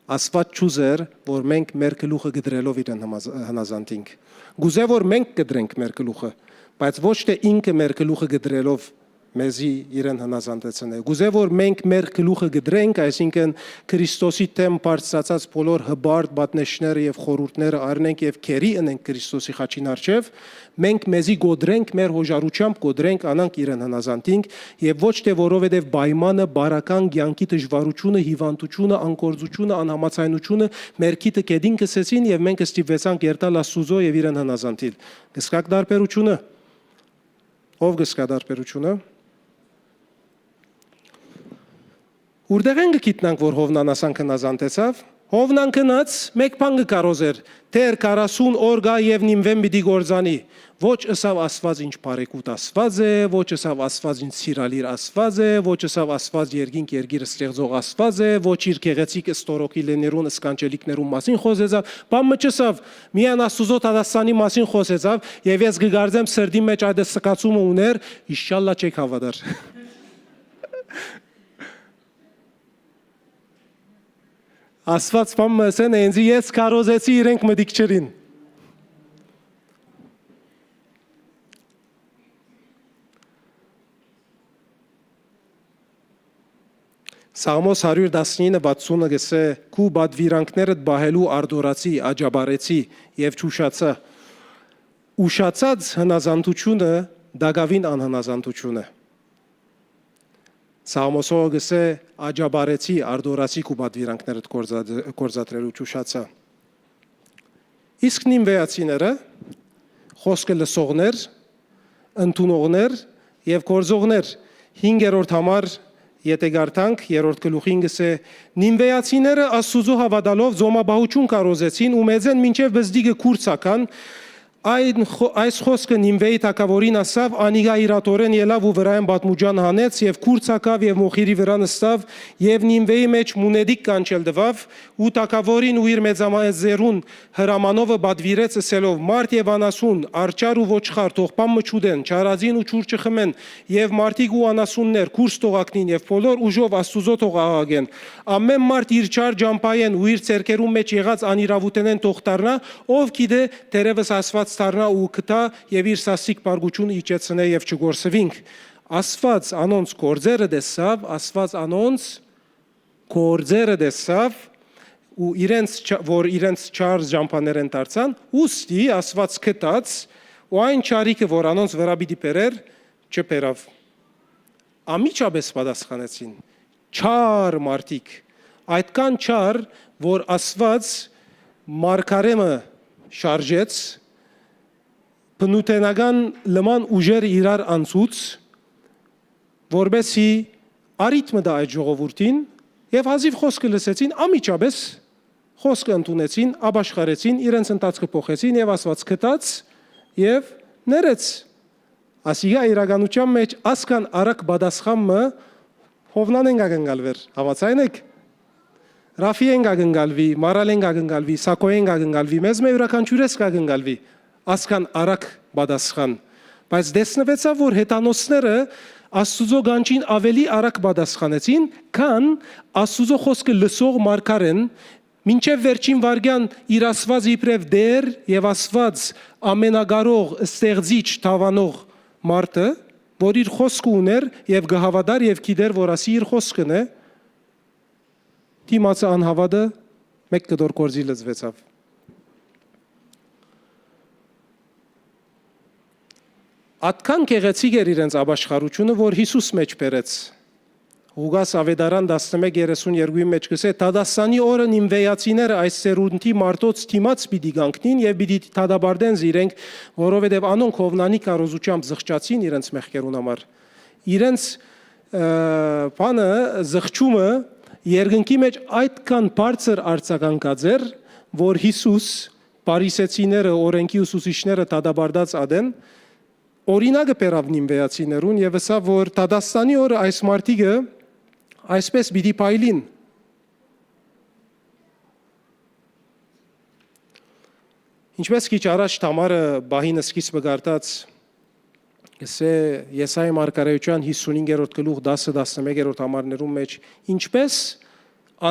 Աստված չուզեր, որ մենք մեր գլուխը գդրելով իրեն հնազանդենք։ Գուզե որ մենք գդրենք մեր գլուխը, բայց ոչ թե ինքը մեր գլուխը գդրելով մեզի իրեն հնազանդեցնե։ Գուզե որ մենք մեր գլուխը գդրենք, այսինքն Քրիստոսի թեմ բարձրացած բոլոր հբարտ բատնեշները եւ խորհուրդները առնենք եւ քերի ընենք Քրիստոսի խաչին առջև, մենք մեզի գոդրենք մեր հոժարությամբ գոդրենք անանք իրեն հնազանդենք եւ ոչ թե որովհետեւ պայմանը բարական կյանքի դժվարությունը, հիվանդությունը, անկորձությունը, անհամացայնությունը մեր քիթը կեդին կսեցին եւ մենք ստիպվեցանք երտալ Աստուծո եւ իրեն հնազանդիլ։ Գսկակ դարբերությունը։ Ով գսկա դարբերությունը։ Ուրդեղ ենք գիտնանք, որ Հովնան ասանք հնազանդեցավ, Հովնան կնաց մեկ բան կկարոզեր, թեր 40 օր գա եւ նինվեն պիտի գործանի, ոչ ըսավ Աստված ինչ բարեկուտ Աստված է, ոչ ըսավ Աստված ինչ սիրալիր Աստված է, ոչ ըսավ Աստված երկինք երգիրը ստեղծող Աստված է, ոչ իր գեղեցիկ ստորոկիլներուն սկանջելիկներուն մասին խոսեցավ, բան մչսավ, միան Աստուծո Տադաստանի մասին խոսեցավ եւ ես կգարձեմ սրդի մեջ այդ սկացումը ուներ, ինշալլա չեք հավատար։ Աստված բան ասեն ինձ ես կարոզեցի իրենք մտիքչերին։ Սաղմոս 119:60-ը գսե քու բադվիրանքներդ բահելու արդորացի, աջաբարեցի եւ ճուշացա։ Ուշացած հնազանդությունը դագավին անհնազանդություն է։ Սաղմոսը գսե աջաբարեցի, արդորացի քու բադվիրանքներդ կորզատրելու ճուշացա։ Իսկ նինվեացիները խոսքը լսողներ, ընդունողներ եւ կորզողներ 5-րդ համար Եթե գարտանք երրորդ գլուխին գսե նինվեացիները Աստուծո հավատալով զոմաբահություն կարոզեցին ու մեծեն մինչև բզդիգը կուրցական այս խոսքը նինվեի թակավորին ասավ անիգա իրատորեն ելավ ու վրայեն բատմուջան հանեց եւ կուրցակավ եւ մոխիրի վրա նստավ եւ նինվեի մեջ մունեդիկ կանչել դվավ ու թակավորին ու իր մեծամեծերուն հրամանովը բադվիրեց ասելով մարդ եւ անասուն արճար ու ոչխար թողպան մչուդեն չարազին ու ճուրջը խմեն եւ մարդիկ ու անասուններ կուրս տողակնին եւ բոլոր ուժով Աստուծո թող աղաղեն ամեն մարդ իր չար ջամփայեն ու իր ցերկերու մեջ եղած անիրավութենեն թող դառնա ով գիտե դերևս ասված Ստառնա ու կտա եւ իր սասիկ բարգուճուն իջեցնե եւ չգործվինք Աստված անոնց գործերը դեսավ Աստված անոնց գործերը դեսավ ու իրենց չար ջամփաներեն դարձան ուստի Աստված կտած ու այն չարիքը որ անոնց վրա պիտի բերեր չբերավ ամիջապես պատասխանեցին չար մարդիկ այդքան չար որ Աստված մարգարեմը շարժեց Բնութենական լման ուժեր իրար անցուց, որբեսի արիթմը դա այդ ժողովուրդին եւ հազիվ խոսքը լսեցին, ամիջապես խոսքը ընդունեցին, աբաշխարեցին, իրենց ընթացքը փոխեցին եւ Աստված կտած եւ ներեց։ Ասիգա իրականության մեջ ասկան արակ բադասխամը հովնան են գանգալվեր, համաձայն եք։ Ռաֆի են գանգալվի, մարալ են գանգալվի, սակո են գանգալվի, մեզ մե յուրաքանչյուրս գանգալվի։ Ասկան արակ բադասխան, բայց դեսնվեցավ, որ հետանոսները Աստուծո գանչին ավելի արակ բադասխանեցին, քան Աստուծո խոսքը լսող մարգարեն, մինչև վերջին վարգյան իր ասված իբրև դեր եւ ասված ամենագարող ստեղծիչ թավանող մարդը, որ իր խոսքը ուներ եւ գահավադար եւ գիտեր, որ ասի իր խոսքն է, դիմացը անհավատը մեկ կդոր կորզի լծվեցավ։ Ատքան կեղեցիկ էր իրենց աբաշխարությունը, որ Հիսուս մեջ բերեց։ Ղուգաս ավետարան 11:32-ի մեջ գսե Տադասանի օրը նինվեացիները այս սերունդի մարդոց թիմաց պիտի գանքնին եւ պիտի թադաբարդեն իրենք, որովհետեւ անոնք Հովնանի կարոզությամբ զղջացին իրենց մեղքերուն համար։ Իրենց բանը զղջումը երկնքի մեջ այդքան բարձր արձագանքած էր, որ Հիսուս պարիսեցիները օրենքի ուսուցիչները թադաբարդած ադեն Օրինակը բերավ նինվեացիներուն եւ ասա որ Տադաստանի օրը այս մարդիկը այսպես պիտի փայլին Ինչպես քիչ առաջ Թամարը բահինը սկիզբը գարտած գսե Եսայի մարգարեության 55-րդ գլուխ 10-11-րդ համարներում մեջ ինչպես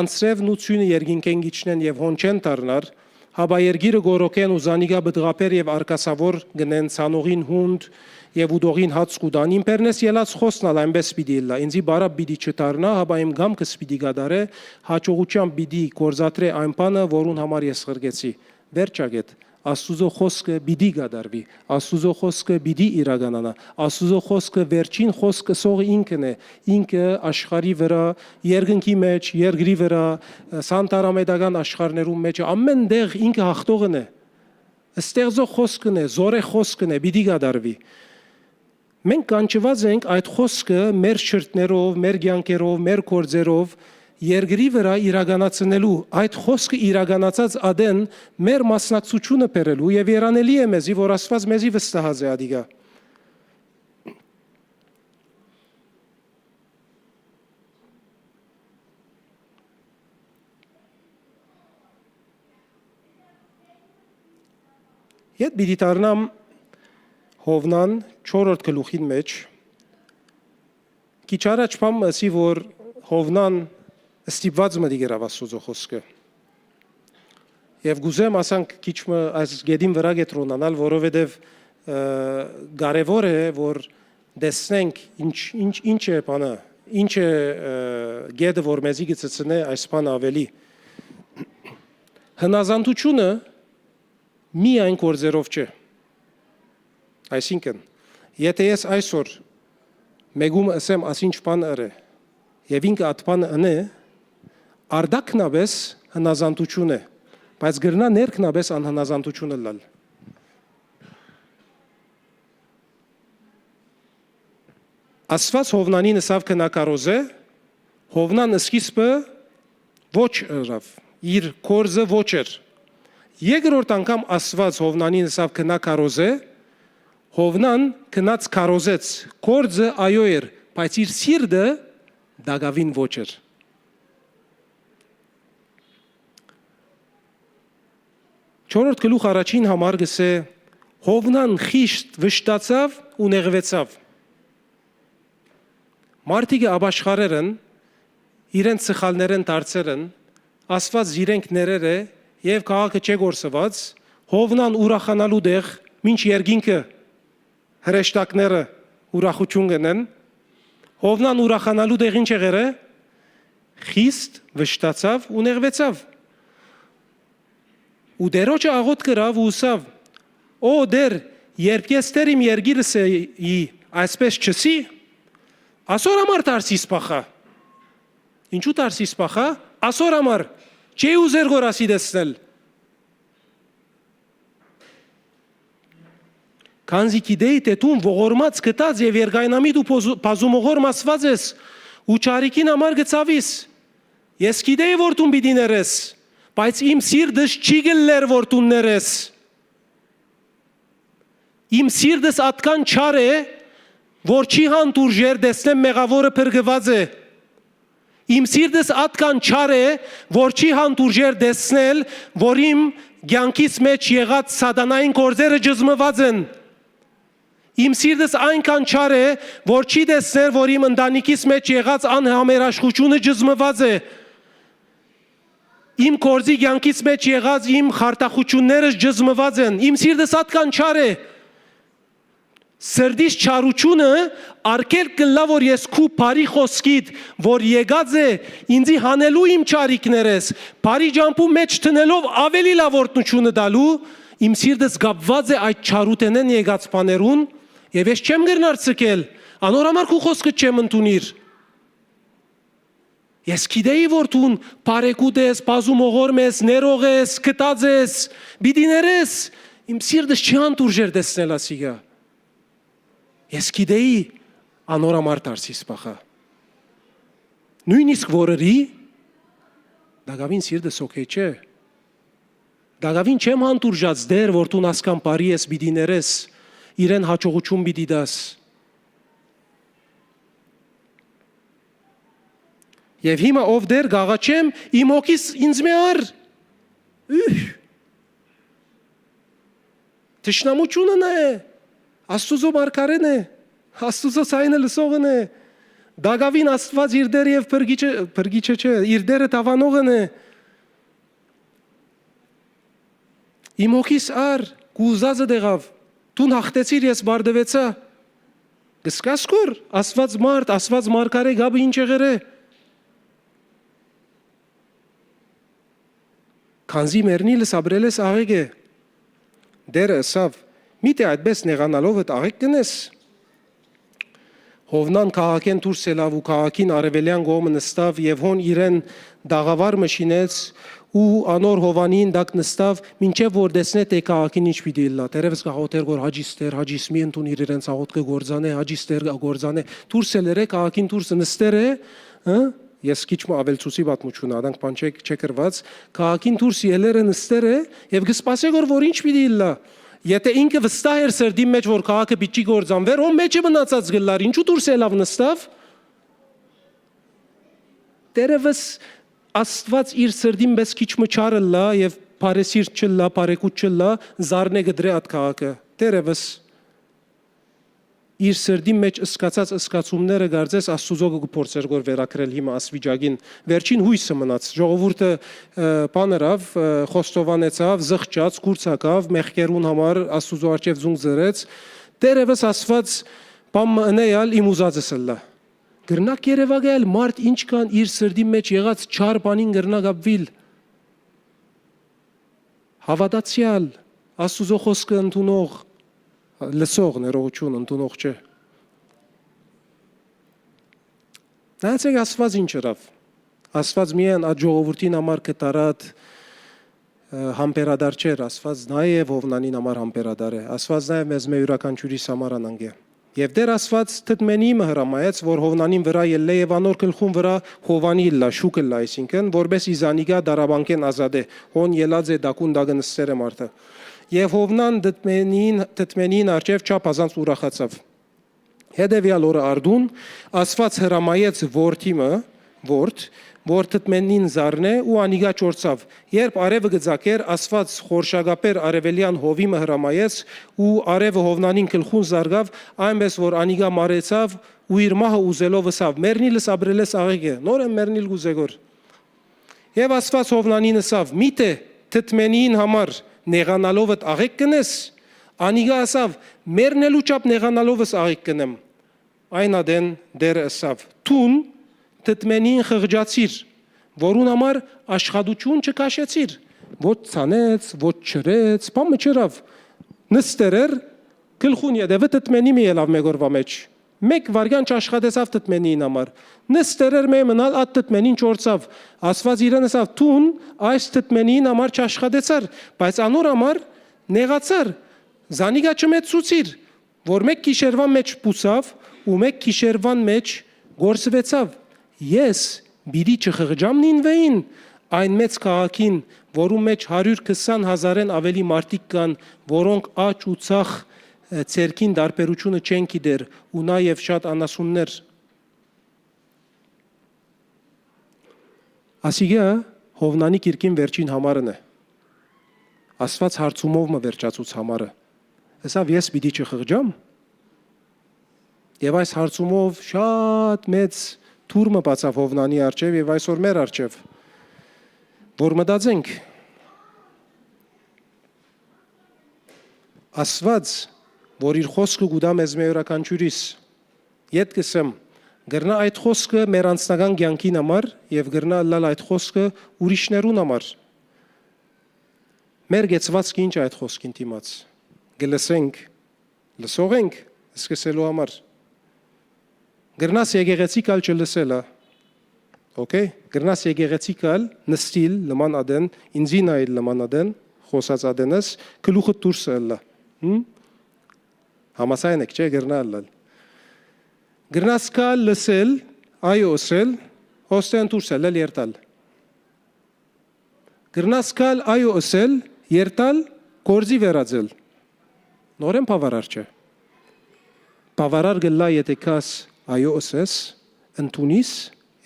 անցրև նուցյունը երկինքեն գիչնեն եւ հոնչեն դառնար Հաբա երգիրը գորոքեն ու զանիգա բդղապեր եւ արկասավոր գնեն ցանողին հունդ եւ ուդողին հաց կուդան իմպերնես ելած խոսնալ այնպես պիտի լա ինձի բարա պիտի չդառնա հաբա իմ գամքս պիտի գադարե հաջողությամբ պիտի կորզատրե այն բանը որուն համար ես խրգեցի վերջագետ Աստուծո խոսքը պիտի գադարվի Աստուծո խոսքը պիտի իրականանա Աստուծո խոսքը վերջին խոսքը սողը ինքն է ինքը աշխարհի վրա երկնքի մեջ երկրի վրա սանտարամեդական աշխարհներում մեջ ամեն դեղ ինքը հաղթողն է ստեղծող խոսքն է զորե խոսքն է պիտի գադարվի մենք կանչված ենք այդ խոսքը մեր շրթներով մեր ցանկերով մեր կորձերով Երգրի վրա իրականացնելու այդ խոսքը իրականացած ադեն մեր մասնակցությունը բերելու եւ երանելի է մեզի որ Աստված մեզի վստահած է ադիգա Ետ պիտի դառնամ Հովնան 4-րդ գլուխին մեջ քիչ առաջ բամ ասի որ Հովնան Ստիպված մտի գրավ Աստուծո խոսքը Եվ գուզեմ ասանք քիչը այս գեդին վրա գետրոնանալ, որովհետև կարևոր է, որ դեսնենք ինչ է բանը, ինչ է գեդը, որ մեզի գծցնե այս բանը ավելի։ Հնազանդությունը միայն գործերով չէ։ Այսինքն, եթե ես այսօր մեկում ասեմ ասինչ բան ըրե, եւ ինքը այդ բանը ընե, արդակնաբես հնազանդություն է, բայց գրնա ներքնաբես անհնազանդությունը լալ։ Աստված Հովնանին ասավ քնակարոզ է, Հովնան սկիզբը ոչ ըրավ, իր կորզը ոչ էր։ Երկրորդ անգամ Աստված Հովնանին ասավ քնակարոզ է, Հովնան քնած կարոզեց, կորզը այո էր, բայց իր սիրտը դագավին ոչ էր։ Չորրորդ գլուխ առաջին համար գսե Հովնան խիշտ վշտացավ ու նեղվեցավ։ Մարդիկը աբաշխարերն իրենց սխալներն դարձերն, Աստված իրենք ներեր է եւ քաղաքը չէ գործված, Հովնան ուրախանալու դեղ մինչ երկինքը հրեշտակները ուրախություն գնեն, Հովնան ուրախանալու դեղ ինչ եղել է, խիստ վշտացավ ու նեղվեցավ։ Ու դերոջը աղոտ կրավ ու ուսավ, օ դեր, երբ ես դեր իմ երգիրս էի, այսպես չսի, ասոր համար դարսիս պախա։ Ինչու դարսիս պախա, ասոր համար, չի ուզեր գորասի դեսնել։ Քանզի գիտեի թե դու ողորմած գտած եւ երգայնամիտ ու բազումողոր մասված ես ու ճարիքին համար գծավիս։ Ես գիտեի որ դու պիտի ներես, բայց իմ սիրտս չի գլեր որ դու ներես։ Իմ սիրտս atkan չար է, որ չի հանդուրժեր դեսնեմ մեղավորը փրկված է։ Իմ սիրտս atkan չար է, որ չի հանդուրժեր դեսնել, որ իմ կյանքից մեջ եղած սատանային գործերը ճզմված են։ Իմ սիրտս այնքան չար է, որ չի դեսներ, որ իմ ընտանիքից մեջ եղած անհամերաշխությունը ճզմված է։ Իմ կորձի կյանքից մեջ եղած իմ խարտախությունները ճզմված են։ Իմ սիրտս atkan չար է։ Սրդիս չարությունը արկել կլա, որ ես քու բարի խոսքիդ, որ եկած է ինձի հանելու իմ չարիքներես, բարի ջամփու մեջ տնելով ավելի լավ օրտնությունը դալու, իմ սիրտս գապված է այդ չարութենեն եկած բաներուն, եւ ես չեմ գրնար ցկել, անորամար քու խոսքը չեմ ընդունիր։ Ես գիտեի որ դու բարեկուտ ես, բազումողոր ես, ներող ես, կտած ես, պիտի ներես, իմ սիրտս չի հանդուրժեր դեսնել ասիգա։ Ես գիտեի անորամար դարսիս պախա։ Նույնիսկ որըրի, դագավին սիրտս օքեյ չէ։ Դագավին չեմ հանդուրժած դեր, որ դու ասկան բարի ես պիտի ներես, իրեն հաջողություն պիտի դաս։ Եվ հիմա ով դեր գաղաչեմ, իմ հոգիս ինձ մի առ։ Թշնամությունն է, Աստուծո մարգարեն է, Աստուծո ցայնը լսողն է, Դագավին Աստված իր դեր եւ փրկիչը չէ, իր դերը տավանողն է։ Իմ հոգիս առ, կուզածը դեղավ, դու հաղթեցիր ես բարդվեցա։ Գսկաս կոր, Աստված մարդ, Աստված մարգարե գաբը ինչ եղեր է։ Քանզի մերնիլս աբրելես աղեկ է, դերը ասավ, միտե այդպես նեղանալով էտ աղեկ կնես։ Հովնան քաղաքեն դուրս ելավ ու քաղաքին արևելյան կողմը նստավ եւ հոն իրեն դաղավար մշինեց ու անոր Հովանին դակ նստավ, մինչև որ դեսնե թե քաղաքին ինչ պիտի լա։ Տերևս գաղոտեր որ հաջիս մի ընդունիր իրենց աղոտքը գործանե, հաջիստեր գործանե, դուրս ելերը քաղաքին դուրս նստեր է, ես քիչ ավելցուցի պատմություն ադանք բան չկրված, քաղաքին դուրս ելերը նստեր է եւ գսպասե որ ինչ պիտի լա։ Եթե ինքը վստահ էր սրդի մեջ որ քաղաքը պիտի գործանվեր, ո մեջը մնացած գլար, ինչու դուրս ելավ նստավ։ Տերևս Աստված իր սրդին մեզ քիչ մչարը լա եւ բարեսիրտ չլա, բարեկուտ չլա, զարնե գդրե այդ քաղաքը։ Տերևս իր սրդի մեջ ըսկացած ըսկացումները գարձես Աստուծո գործեր գոր վերակրել հիմա ասվիճագին վերջին հույսը մնաց ժողովուրդը բաներավ խոստովանեցավ զղջաց կուրցակավ մեղքերուն համար Աստուծո արչև զունգ զրեց դերևս Աստված բամ ընեալ իմ ուզածս լա գրնակ երևակայել մարդ ինչ կան իր սրդի մեջ եղած չար բանին գրնակ ապվիլ հավատացյալ Աստուծո խոսքը ընդունող լսող ներողություն ընդունող չէ Նայեցեք Աստված ինչ ըրավ Աստված միայն այդ ժողովրդին համար կտարած համբերադար չէր Աստված նաև Հովնանին համար համբերադար է Աստված նաև մեզ մեր յուրաքանչյուրիս համար անանգ է Եվ դեր Աստված թտմենի հրամայեց որ Հովնանին վրա ելլե եւ անոր գլխուն վրա Հովանի լա շուկը լա այսինքն որբես իզանիգա դարաբանկեն ազատե հոն ելած է դակուն դագնստերը մարդը Եվ Հովնան թտմենին արջև չափ ազանց ուրախացավ Հետևյալ օրը արդուն Աստված հրամայեց որդիմը որ թտմենին զարնե ու անիգա ճորցավ երբ արևը գծակեր Աստված խորշագապեր արևելյան հովիմը հրամայեց ու արևը Հովնանին գլխուն զարգավ այնպես որ անիգա մարեցավ ու իր մահը ուզելով ասավ մեռնիլս ապրելես աղեգե նոր եմ մեռնիլ գուզեգոր Եվ Աստված Հովնանին ասավ միթե թտմենին համար նեղանալովդ աղեկ կնես անիգա ասավ մեռնելու չափ նեղանալովս աղեկ կնեմ այն ադեն դերը ասավ տուն թտմենին խղճացիր որուն համար աշխատություն չկաշեցիր ոչ ցանեց ոչ չրեց բամը չրավ նստերեր գլխուն յետևը թտմենի մի ելավ մեգորվա մեջ մեկ վարգան չաշխատեցավ թտմենին համար նստերեր մե մնալ այդ թտմենին ճորցավ Աստված իրեն ասավ տուն այս թտմենին համար չաշխատեցար բայց անոր համար նեղացար զանիգա չմեցուցիր որ մեկ գիշերվան մեջ պուսավ ու մեկ գիշերվան մեջ գործվեցավ ես բիդի չխղճամ նինվեին այն մեծ քաղաքին որում մեջ 120,000-ն ավելի մարդիկ կան որոնք աճ ու ցախ ցերքին դարբերությունը չեն գիտեր ու նաև շատ անասուններ Ասիգա Հովնանի կիրքին վերջին համարն է Աստված հարցումով մը վերջացուց համարը Հեսավ ես պիտի չխղճամ Եվ այս հարցումով շատ մեծ թուրմը բացավ Հովնանի արջև եւ այսօր մեր արջև որ մտածենք Աստված որ իր խոսքը գուտա մեզ մեր յուրաքանչյուրիս իդ կսեմ գրնա այդ խոսքը մեր անձնական կյանքին համար եւ գրնա լալ այդ խոսքը ուրիշներուն համար մեր գեցվածքը ինչ այդ խոսքին դիմաց գլսենք լսողենք սկսելու համար Գրնաս եկեղեցիկալ չլսելա, okay? Գրնաս եկեղեցիկալ նստիլ լման ադեն, ինձինայել լման ադեն, խոսած ադենս, կլուխը դուրս ելա, համասայն եք չէ գրնալ լալ, գրնաս կալ լսել, այո ասել, հոստեն դուրս ելել երտալ, գրնաս կալ այո ասել, երտալ, գործի վերածել, նորեն պավարար չէ, պավարար գլա եթե կաս Այո ասես, ընդունիս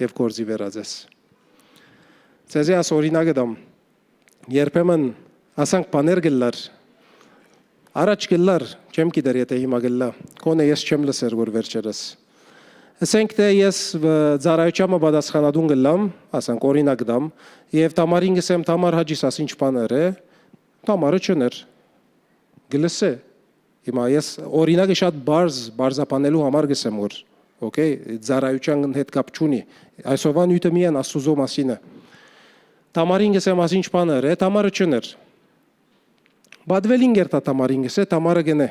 և գործի վերածես։ Ձեզի աս օրինակ դամ, երբեմն ասանք բաներ գլար, առաջ գլար, չեմ գիտեր եթե հիմա գլա, կոնե ես չեմ լսեր որ վերջերս։ Ասենք թե ես ծառայությամը բադասխանադուն գլամ, ասանք օրինակ դամ, և տամարին գսեմ տամար հաջիս ասինչ բաներ է, տամարը չներ, գլսե, հիմա ես օրինակը շատ բարզապանելու համար գսեմ որ, Okay, ծառայության հետ կապ չունի։ Այսօրվա նյութը միայն Աստուծո մասին է։ Տամարին գսեմ ասինչ բաներ է, տամարը չներ։ Բադվելին գերտա տամարին գսե, տամարը գնե։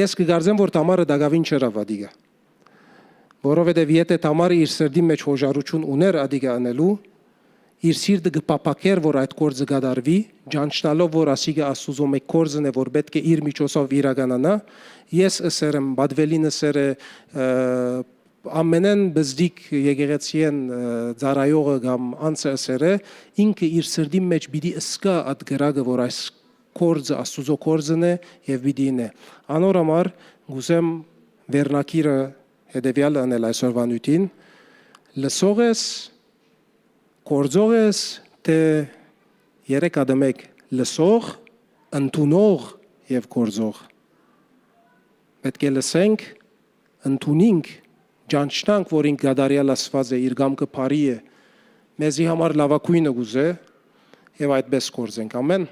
Ես կգարձեմ, որ տամարը դագավին չրավ ադիգա։ Որովհետև եթե տամարը իր սրդի մեջ հոժարություն ուներ ադիգա անելու, իր սիրտը կպապակեր, որ այդ գործը գադարվի, ջանչնալով, որ ասիգա Աստուծո մեկ գործն է, որ պետք է իր միջոցով իրականանա, ես ասեր եմ, բադվելին ասեր է, ամենեն բզդիկ եկեղեցիեն ծառայողը կամ անձը ասեր է, ինքը իր սրդի մեջ պիտի ըսկա այդ գրագը, որ այս գործը Աստուծո գործն է եւ պիտի ինե։ Անոր համար գուզեմ վերնակիրը հետեւյալը անել այսօրվա նյութին, լսող ես Կորձող ես, թե երեք ադմեք լսող, ընդունող և կորձող։ պետք է լսենք, ընդունենք, ճանչնանք, որ ինք գադարյալ Աստված է, իր գամքը բարի է, մեզի համար լավագույնը գուզե եւ այդպես կորզենք։ Ամեն։